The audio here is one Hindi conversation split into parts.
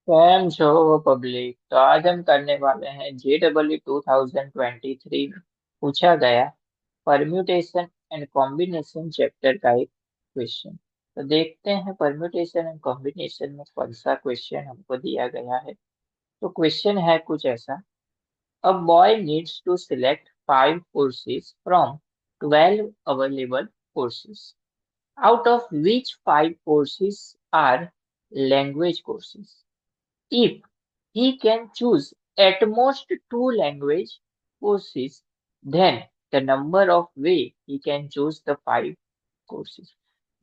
कैम छो पब्लिक। तो आज हम करने वाले हैं JEE 2023 में पूछा गया परम्यूटेशन एंड कॉम्बिनेशन चैप्टर का एक क्वेश्चन। तो देखते हैं परम्यूटेशन एंड कॉम्बिनेशन में कौन सा क्वेश्चन हमको दिया गया है। तो क्वेश्चन है कुछ ऐसा। A boy needs to select 5 courses from 12 available courses, out of which 5 courses are language courses. If he can choose at most 2 language courses, then the number of way he can choose the 5 courses.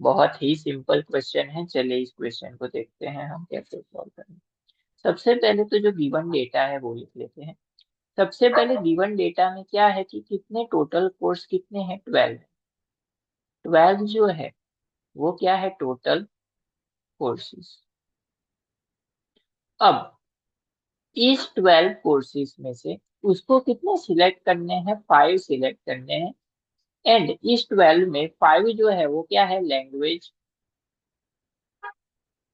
बहुत ही सिंपल क्वेश्चन है। चलिए इस क्वेश्चन को देखते हैं हम कैसे सॉल्व करें। सबसे पहले तो जो गिवन डेटा है वो लिख लेते हैं। सबसे पहले गिवन डेटा में क्या है कि कितने टोटल कोर्स कितने हैं, 12। 12 जो है वो क्या है, टोटल कोर्सेज। अब इस 12 कोर्सेज में से उसको कितने सिलेक्ट करने हैं, 5 सिलेक्ट करने हैं। एंड इस 12 में 5 जो है वो क्या है, लैंग्वेज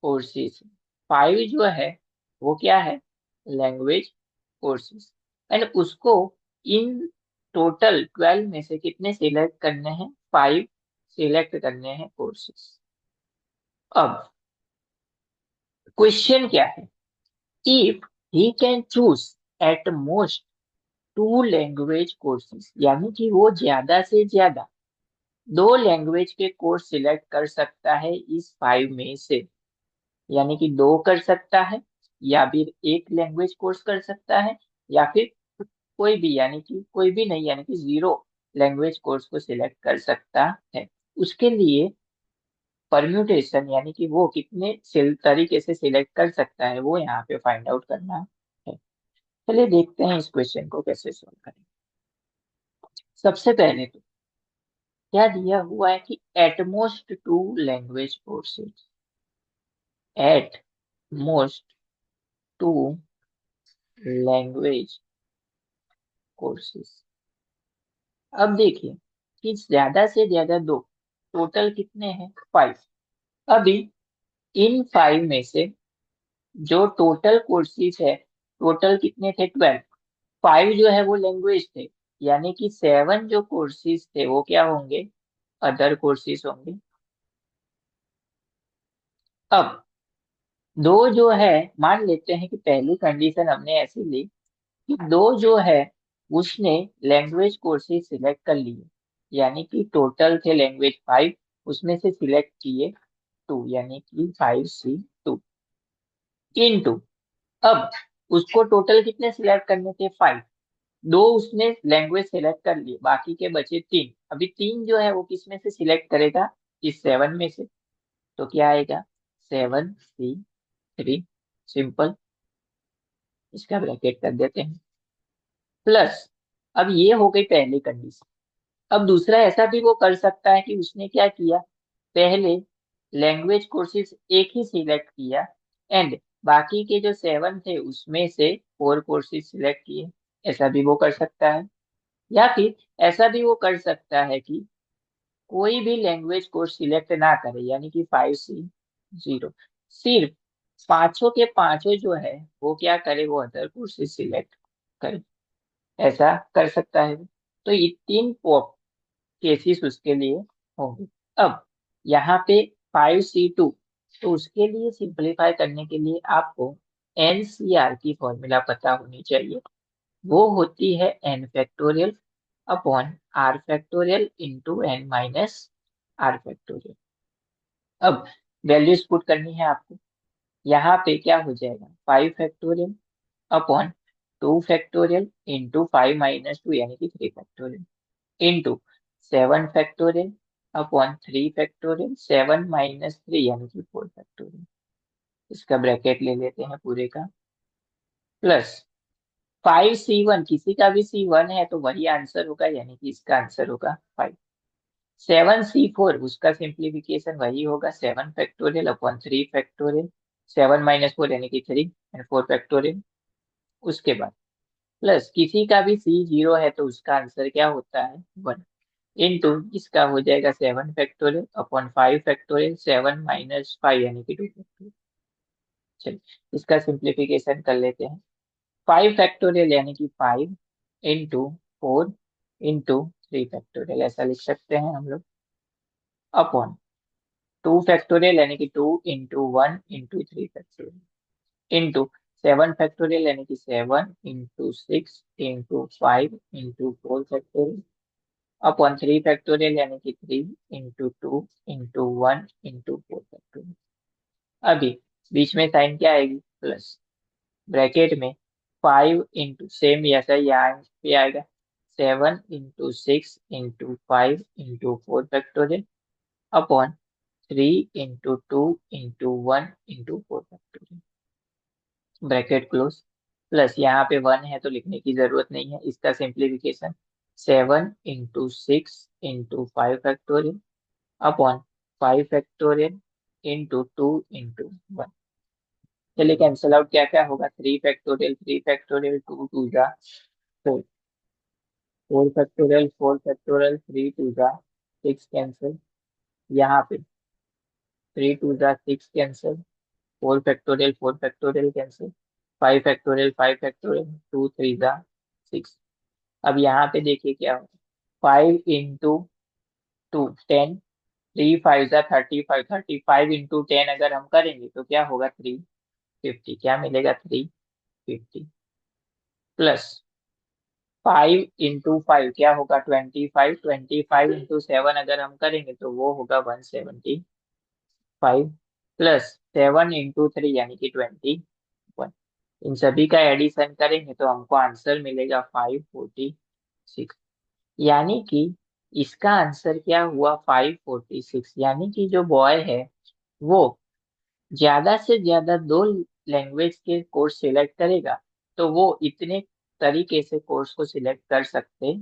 कोर्सेज। 5 जो है वो क्या है, लैंग्वेज कोर्सेज। एंड उसको इन टोटल 12 में से कितने सिलेक्ट करने हैं, 5 सिलेक्ट करने हैं कोर्सेज। अब क्वेश्चन क्या है, if he can choose eight most 2 language courses, यानी कि वो ज्यादा से ज्यादा 2 लैंग्वेज के कोर्स सिलेक्ट कर सकता है इस 5 में से। यानी कि 2 कर सकता है, या फिर एक लैंग्वेज कोर्स कर सकता है, या फिर कोई भी, यानी कि कोई भी नहीं, यानी कि 0 लैंग्वेज कोर्स को सिलेक्ट कर सकता है। उसके लिए परम्यूटेशन यानी कि वो कितने तरीके से सिलेक्ट कर सकता है वो यहाँ पे फाइंड आउट करना है। चलिए देखते हैं इस क्वेश्चन को कैसे सॉल्व करें। सबसे पहले तो क्या दिया हुआ है कि at most 2 language courses, at most 2 language courses. अब देखिए कि ज्यादा से ज्यादा 2, टोटल कितने हैं, 5। अभी इन 5 में से जो टोटल कोर्सेज है, टोटल कितने थे, 12। 5 जो है वो लैंग्वेज थे, यानी कि 7 जो कोर्सेज थे वो क्या होंगे, अदर कोर्सेज होंगे। अब 2 जो है, मान लेते हैं कि पहली कंडीशन हमने ऐसी ली कि 2 जो है उसने लैंग्वेज कोर्सेज सिलेक्ट कर लिए, यानी कि टोटल थे लैंग्वेज 5, उसमें से सिलेक्ट किए 2, यानी कि 5C2 इनटू। अब उसको टोटल कितने सिलेक्ट करने थे, 5। 2 उसने लैंग्वेज सिलेक्ट कर लिए, बाकी के बचे 3। अभी 3 जो है वो किस में से सिलेक्ट करेगा, इस 7 में से। तो क्या आएगा, 7C3, सिंपल। इसका ब्रैकेट कर देते हैं, प्लस। अब ये हो गई पहली कंडीशन। अब दूसरा ऐसा भी वो कर सकता है कि उसने क्या किया, पहले लैंग्वेज कोर्सेज एक ही सिलेक्ट किया, एंड बाकी के जो 7 थे उसमें से 4 कोर्सेज सिलेक्ट किए। ऐसा भी वो कर सकता है। या फिर ऐसा भी वो कर सकता है कि कोई भी लैंग्वेज कोर्स सिलेक्ट ना करे, यानी कि 5C0, सिर्फ पांचों के पांचों जो है वो क्या करे, वो अदर कोर्सेज सिलेक्ट करे। ऐसा कर सकता है। तो ये 3 केसेस उसके लिए होंगे। अब यहाँ पे 5C2, तो उसके लिए सिंपलीफाई करने के लिए आपको NCR की फॉर्मूला पता होनी चाहिए। वो होती है n factorial upon r factorial into n - r factorial. अब वैल्यूज पुट करनी है आपको। यहाँ पे क्या हो जाएगा, 5 फैक्टोरियल अपॉन 2 फैक्टोरियल इंटू 5 - 2 यानी कि 3 factorial into 7 factorial upon 3 factorial, 7 - 3 यानी कि 4 फैक्टोरियल। इसका ब्रैकेट ले लेते हैं पूरे का, प्लस 5C1, किसी का भी C1 है तो वही आंसर होगा, यानी कि इसका आंसर होगा 5। 7C4, उसका सिंप्लीफिकेशन वही होगा, 7 फैक्टोरियल अपॉन 3 फैक्टोरियल, 7 - 4 यानी कि 3 एंड 4 फैक्टोरियल। उसके बाद प्लस किसी का भी C0 है तो उसका आंसर क्या होता है, 1 इंटू इसका हो जाएगा 7 फैक्टोरियल अपॉन 5 फैक्टोरियल, 7 - 5 यानी कि 2 फैक्टोरियल। चलिए इसका सिंप्लीफिकेशन कर लेते हैं। 5 फैक्टोरियल यानी कि 5 into 4 into 3 फैक्टोरियल, ऐसा लिख सकते हैं हम लोग। अपॉन 2 फैक्टोरियल यानी कि 2 into 1 into 3 factorial into 7 factorial यानी कि 7 into 6 into 5 into 4 factorial upon 3 factorial यानी कि 3 into 2 into 1 into 4 फैक्टोरियल। अभी बीच में साइन क्या आएगी, प्लस, ब्रैकेट में 5 into सेम ऐसा ही यहाँ पे आएगा, 7 into 6 into 5 into 4 factorial upon 3 into 2 into 1 into 4 factorial, bracket close. Plus यहाँ पे 1 है तो लिखने की जरूरत नहीं है, इसका simplification 7 into 6 into 5 factorial upon 5 factorial into 2 into 1। चलिए कैंसिल आउट क्या क्या होगा, 3 फैक्टोरियल 2 2 जा 4, 4 फैक्टोरियल 3 2 जा 6 कैंसिल, यहाँ पे 3 2 जा 6 cancel, 4 factorial cancel, 5 factorial 5 factorial 2 3 जा 6। अब यहाँ पे देखिए क्या होगा, 5 into 2 10, 3 5 जा 35, 35 into 10 अगर हम करेंगे तो क्या होगा 350, क्या मिलेगा 350 प्लस 5 into 5 क्या होगा 25, 25 into 7 अगर हम करेंगे तो वो होगा 175 प्लस 7 into 3 यानी कि 21। इन सभी का एडिशन करेंगे तो हमको आंसर मिलेगा 546, यानी कि इसका आंसर क्या हुआ 546, यानी कि जो बॉय है वो ज्यादा से ज्यादा 2 लैंग्वेज के कोर्स सिलेक्ट करेगा तो वो इतने तरीके से कोर्स को सिलेक्ट कर सकते